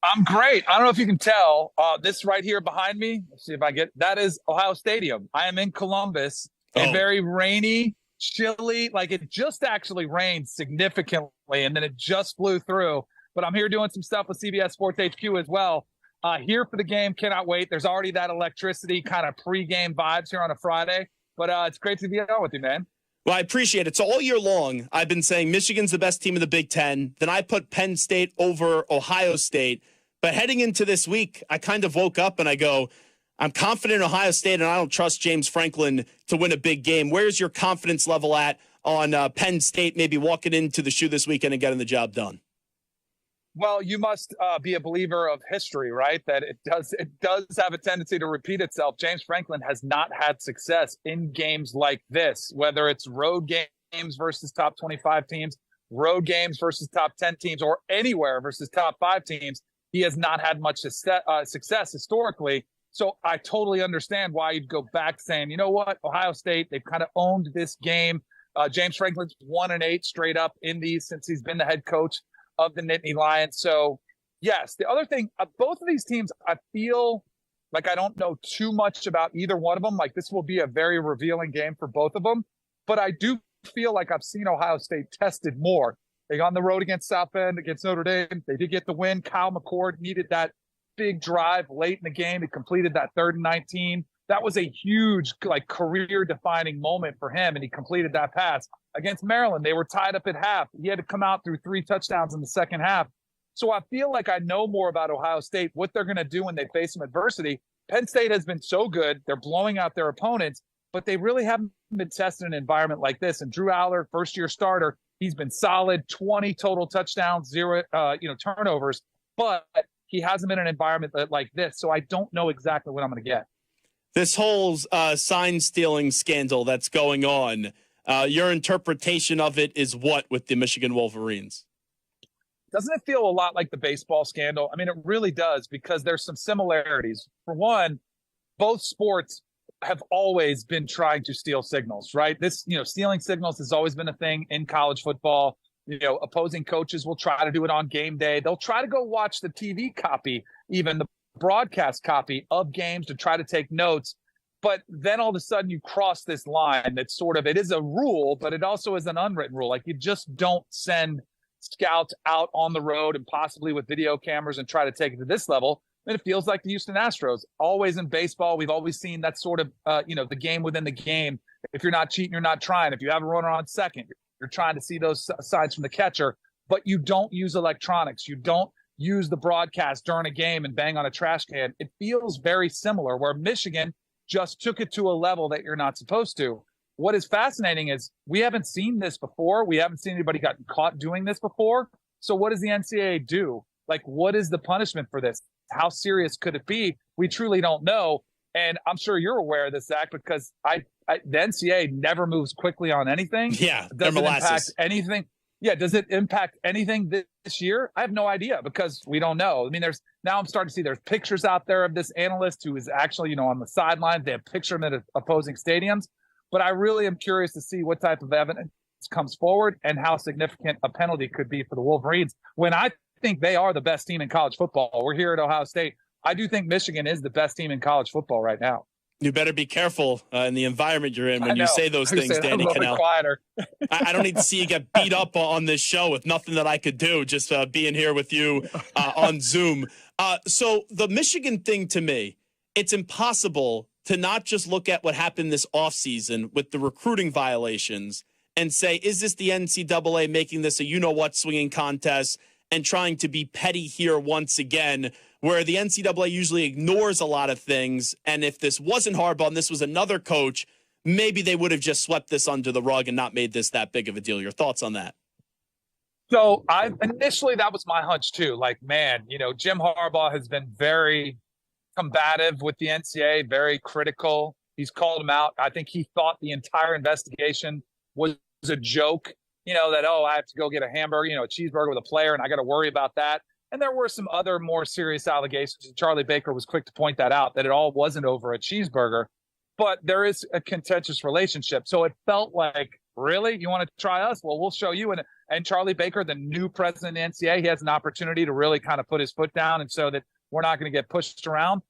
I'm great. I don't know if you can tell. This right here behind me, let's see if I get that is Ohio Stadium. I am in Columbus, a Oh, very rainy, chilly, like it just actually rained significantly and then it just flew through. But I'm here doing some stuff with CBS Sports HQ as well. Here for the game, cannot wait. There's already that electricity kind of pregame vibes here on a Friday, but it's great to be on with you, man. well, I appreciate it. So all year long, I've been saying Michigan's the best team in the Big Ten. Then I put Penn State over Ohio State. But heading into this week, I kind of woke up and I go, I'm confident in Ohio State, and I don't trust James Franklin to win a big game. Where's your confidence level at on Penn State maybe walking into the shoe this weekend and getting the job done? Well, you must be a believer of history, right? That it does have a tendency to repeat itself. James Franklin has not had success in games like this, whether it's road games versus top 25 teams, road games versus top 10 teams, or anywhere versus top 5 teams. He has not had much success historically. So I totally understand why you'd go back saying, you know what, Ohio State, they've kind of owned this game. James Franklin's 1-8 straight up in these since he's been the head coach of the Nittany Lions. So, yes, the other thing, both of these teams, I feel like I don't know too much about either one of them. Like this will be a very revealing game for both of them. But I do feel like I've seen Ohio State tested more. They got on the road against South Bend, against Notre Dame. They did get the win. Kyle McCord needed that big drive late in the game. He completed that 3rd and 19. That was a huge, like, career-defining moment for him, and he completed that pass. Against Maryland, they were tied up at half. He had to come out through 3 touchdowns in the second half. So I feel like I know more about Ohio State, what they're going to do when they face some adversity. Penn State has been so good. They're blowing out their opponents, but they really haven't been tested in an environment like this. And Drew Aller, first-year starter, he's been solid, 20 total touchdowns, 0 turnovers, but he hasn't been in an environment like this. So I don't know exactly what I'm going to get. This whole sign stealing scandal that's going on, your interpretation of it is what with the Michigan Wolverines? Doesn't it feel a lot like the baseball scandal? I mean, it really does, because there's some similarities. For one, both sports have always been trying to steal signals, right? Stealing signals has always been a thing in college football. Opposing coaches will try to do it on game day. They'll try to go watch the TV copy, even the broadcast copy of games, to try to take notes. But then all of a sudden you cross this line that's it is a rule, but it also is an unwritten rule. Like, you just don't send scouts out on the road and possibly with video cameras and try to take it to this level. And it feels like the Houston Astros. Always in baseball, we've always seen that the game within the game. If you're not cheating, you're not trying. If you have a runner on second, you're trying to see those signs from the catcher, but you don't use electronics. You don't use the broadcast during a game and bang on a trash can. It feels very similar, where Michigan just took it to a level that you're not supposed to. What is fascinating is we haven't seen this before. We haven't seen anybody gotten caught doing this before. So what does the NCAA do? Like, what is the punishment for this? How serious could it be? We truly don't know. And I'm sure you're aware of this, Zach, because the NCAA never moves quickly on anything. Yeah, it doesn't impact anything. Yeah, does it impact anything this year? I have no idea, because we don't know. I mean, now I'm starting to see there's pictures out there of this analyst who is actually, on the sidelines. They have picture him at opposing stadiums. But I really am curious to see what type of evidence comes forward and how significant a penalty could be for the Wolverines, when I think they are the best team in college football. We're here at Ohio State. I do think Michigan is the best team in college football right now. You better be careful in the environment you're in when you say those things, Danny Kanell. I don't need to see you get beat up on this show with nothing that I could do, just being here with you on Zoom. So the Michigan thing, to me, it's impossible to not just look at what happened this offseason with the recruiting violations and say, is this the NCAA making this a you-know-what swinging contest and trying to be petty here once again, where the NCAA usually ignores a lot of things. And if this wasn't Harbaugh and this was another coach, maybe they would have just swept this under the rug and not made this that big of a deal. Your thoughts on that? So initially that was my hunch too. Like, man, Jim Harbaugh has been very combative with the NCAA, very critical. He's called them out. I think he thought the entire investigation was a joke, that, I have to go get a hamburger, a cheeseburger with a player, and I got to worry about that. And there were some other more serious allegations. And Charlie Baker was quick to point that out, that it all wasn't over a cheeseburger. But there is a contentious relationship. So it felt like, really? You want to try us? Well, we'll show you. And And Charlie Baker, the new president of the NCAA, he has an opportunity to really kind of put his foot down and so that we're not going to get pushed around.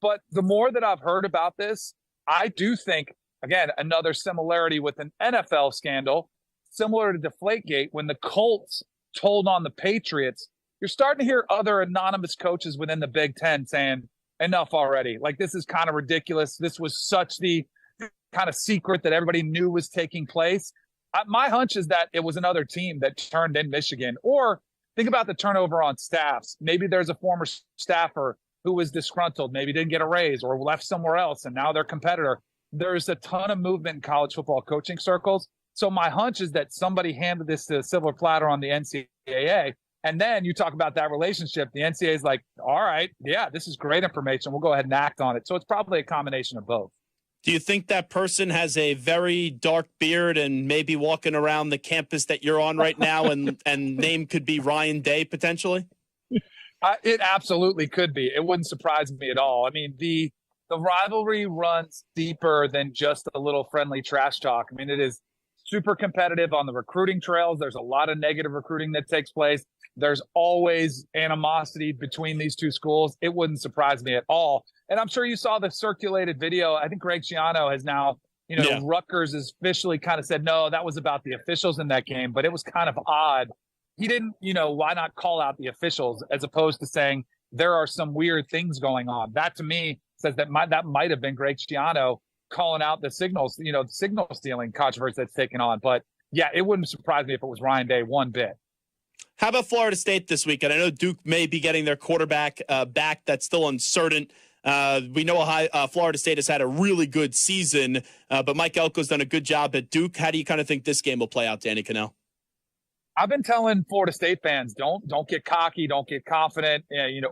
But the more that I've heard about this, I do think, again, another similarity with an NFL scandal, similar to Deflategate, when the Colts told on the Patriots, you're starting to hear other anonymous coaches within the Big Ten saying, enough already. Like, this is kind of ridiculous. This was such the kind of secret that everybody knew was taking place. My hunch is that it was another team that turned in Michigan. Or think about the turnover on staffs. Maybe there's a former staffer who was disgruntled, maybe didn't get a raise or left somewhere else, and now their competitor. There's a ton of movement in college football coaching circles. So my hunch is that somebody handed this to a silver platter on the NCAA. And then you talk about that relationship. The NCAA is like, all right, yeah, this is great information. We'll go ahead and act on it. So it's probably a combination of both. Do you think that person has a very dark beard and maybe walking around the campus that you're on right now and name could be Ryan Day potentially? It absolutely could be. It wouldn't surprise me at all. I mean, the rivalry runs deeper than just a little friendly trash talk. I mean, it is super competitive on the recruiting trails. There's a lot of negative recruiting that takes place. There's always animosity between these two schools. It wouldn't surprise me at all. And I'm sure you saw the circulated video. I think Greg Schiano has now, Rutgers has officially kind of said, no, that was about the officials in that game. But it was kind of odd. He didn't, why not call out the officials as opposed to saying there are some weird things going on? That to me says that might have been Greg Schiano calling out the signals, signal stealing controversy that's taken on. But yeah, it wouldn't surprise me if it was Ryan Day one bit. How about Florida State this weekend? I know Duke may be getting their quarterback back. That's still uncertain. We know Florida State has had a really good season, but Mike Elko's done a good job at Duke. How do you kind of think this game will play out, Danny Kanell? I've been telling Florida State fans, don't get cocky, don't get confident,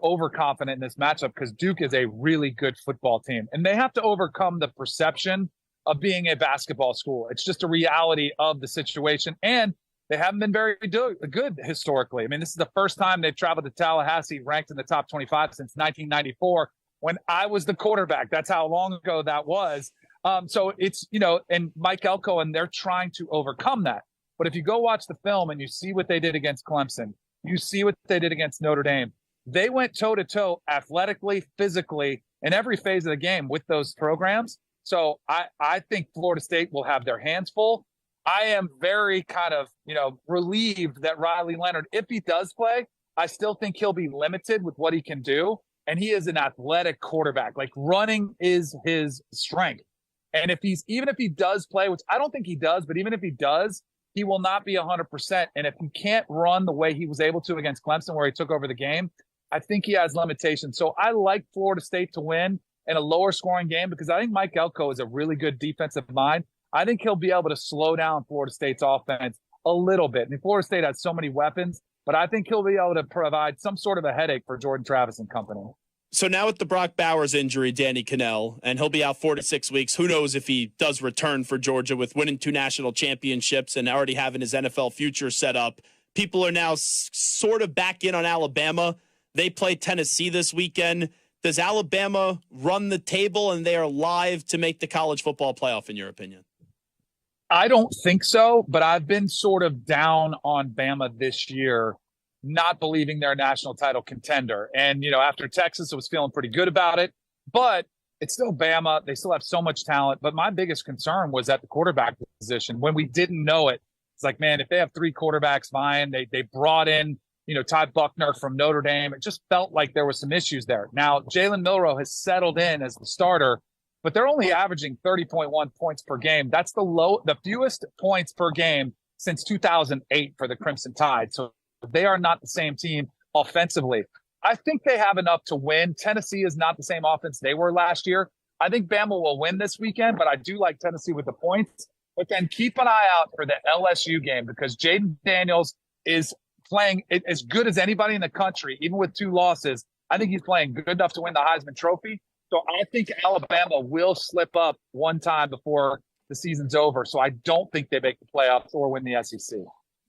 overconfident in this matchup because Duke is a really good football team. And they have to overcome the perception of being a basketball school. It's just a reality of the situation. And they haven't been very good historically. I mean, this is the first time they've traveled to Tallahassee ranked in the top 25 since 1994 when I was the quarterback. That's how long ago that was. So it's, and Mike Elko, and they're trying to overcome that. But if you go watch the film and you see what they did against Clemson, you see what they did against Notre Dame, they went toe-to-toe athletically, physically, in every phase of the game with those programs. So I think Florida State will have their hands full. I am very kind of, relieved that Riley Leonard, if he does play, I still think he'll be limited with what he can do. And he is an athletic quarterback. Like, running is his strength. And even if he does play, which I don't think he does, but even if he does, he will not be 100%. And if he can't run the way he was able to against Clemson, where he took over the game, I think he has limitations. So I like Florida State to win in a lower scoring game because I think Mike Elko is a really good defensive mind. I think he'll be able to slow down Florida State's offense a little bit. I mean, Florida State has so many weapons, but I think he'll be able to provide some sort of a headache for Jordan Travis and company. So now with the Brock Bowers injury, Danny Kanell, and he'll be out 4 to 6 weeks. Who knows if he does return for Georgia with winning 2 national championships and already having his NFL future set up. People are now sort of back in on Alabama. They play Tennessee this weekend. Does Alabama run the table and they are live to make the college football playoff, in your opinion? I don't think so, but I've been sort of down on Bama this year, not believing they're a national title contender. And, after Texas, I was feeling pretty good about it, but it's still Bama. They still have so much talent. But my biggest concern was at the quarterback position when we didn't know it. It's like, man, if they have 3 quarterbacks, fine. They brought in, Todd Buckner from Notre Dame. It just felt like there was some issues there. Now, Jalen Milroe has settled in as the starter, but they're only averaging 30.1 points per game. That's the fewest points per game since 2008 for the Crimson Tide. So they are not the same team offensively. I think they have enough to win. Tennessee is not the same offense they were last year. I think Bama will win this weekend, but I do like Tennessee with the points. But then keep an eye out for the LSU game because Jaden Daniels is playing as good as anybody in the country, even with 2 losses. I think he's playing good enough to win the Heisman Trophy. So I think Alabama will slip up one time before the season's over. So I don't think they make the playoffs or win the SEC.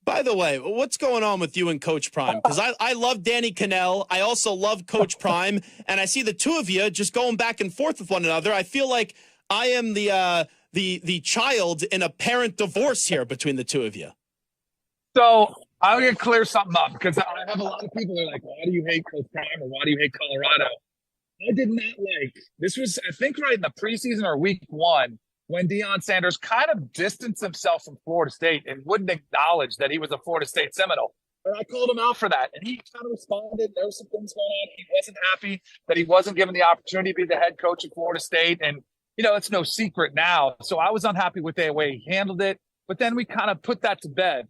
By the way, what's going on with you and Coach Prime? Because I love Danny Kanell. I also love Coach Prime. And I see the two of you just going back and forth with one another. I feel like I am the child in a parent divorce here between the two of you. So I'm going to clear something up because I have a lot of people who are like, why do you hate Coach Prime or why do you hate Colorado? I did not like this was, I think, right in the preseason or week one when Deion Sanders kind of distanced himself from Florida State and wouldn't acknowledge that he was a Florida State Seminole. And I called him out for that. And he kind of responded. There were some things going on. He wasn't happy that he wasn't given the opportunity to be the head coach of Florida State. And, you know, it's no secret now. So I was unhappy with the way he handled it. But then we kind of put that to bed.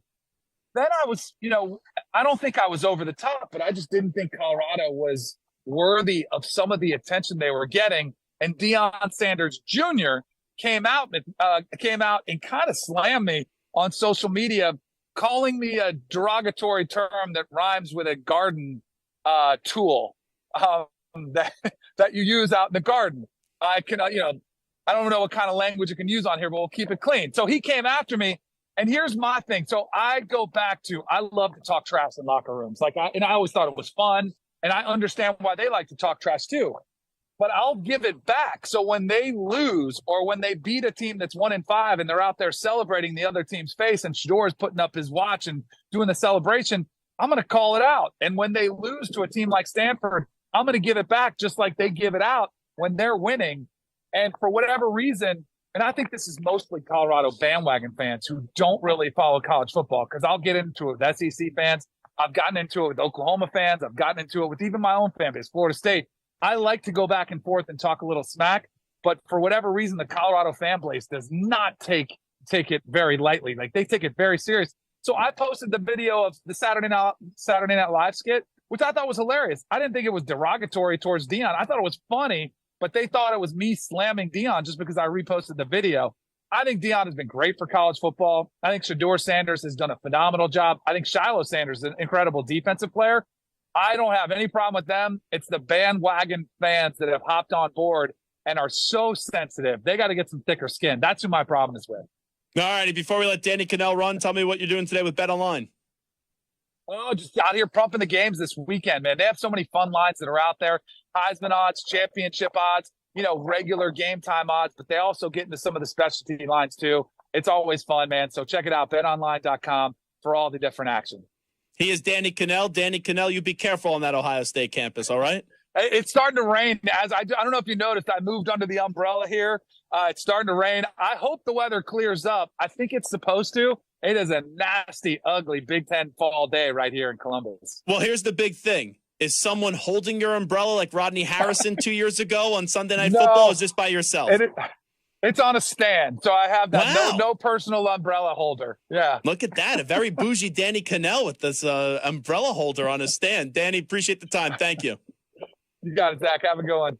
Then I was, you know, I don't think I was over the top, but I just didn't think Colorado was worthy of some of the attention they were getting. And Deion Sanders Jr. came out and kind of slammed me on social media, calling me a derogatory term that rhymes with a garden tool that you use out in the garden. I can, you know, I don't know what kind of language you can use on here, but we'll keep it clean. So he came after me. And here's my thing. So I go back to, I love to talk trash in locker rooms. And I always thought it was fun. And I understand why they like to talk trash too. But I'll give it back. So when they lose or when they beat a team that's 1-5 and they're out there celebrating the other team's face and Shador's putting up his watch and doing the celebration, I'm going to call it out. And when they lose to a team like Stanford, I'm going to give it back just like they give it out when they're winning. And for whatever reason, and I think this is mostly Colorado bandwagon fans who don't really follow college football, because I'll get into it with SEC fans. I've gotten into it with Oklahoma fans. I've gotten into it with even my own fan base, Florida State. I like to go back and forth and talk a little smack, but for whatever reason, the Colorado fan base does not take it very lightly. Like, they take it very serious. So I posted the video of the Saturday Night Live skit, which I thought was hilarious. I didn't think it was derogatory towards Deion. I thought it was funny. But they thought it was me slamming Deion just because I reposted the video. I think Deion has been great for college football. I think Shador Sanders has done a phenomenal job. I think Shiloh Sanders is an incredible defensive player. I don't have any problem with them. It's the bandwagon fans that have hopped on board and are so sensitive. They got to get some thicker skin. That's who my problem is with. All righty. Before we let Danny Kanell run, tell me what you're doing today with Bet Online. Oh, just out here pumping the games this weekend, man. They have so many fun lines that are out there. Heisman odds, championship odds, you know, regular game time odds, but they also get into some of the specialty lines too. It's always fun, man. So check it out, betonline.com for all the different action. He is Danny Kanell. Danny Kanell, you be careful on that Ohio State campus, all right? It's starting to rain. I don't know if you noticed, I moved under the umbrella here. It's starting to rain. I hope the weather clears up. I think it's supposed to. It is a nasty, ugly Big Ten fall day right here in Columbus. Well, here's the big thing. Is someone holding your umbrella like Rodney Harrison 2 years ago on Sunday Night Football? Or is this by yourself? It's on a stand. So I have that. Wow. No personal umbrella holder. Yeah. Look at that. A very bougie Danny Kanell with this umbrella holder on a stand. Danny, appreciate the time. Thank you. You got it, Zach. Have a good one.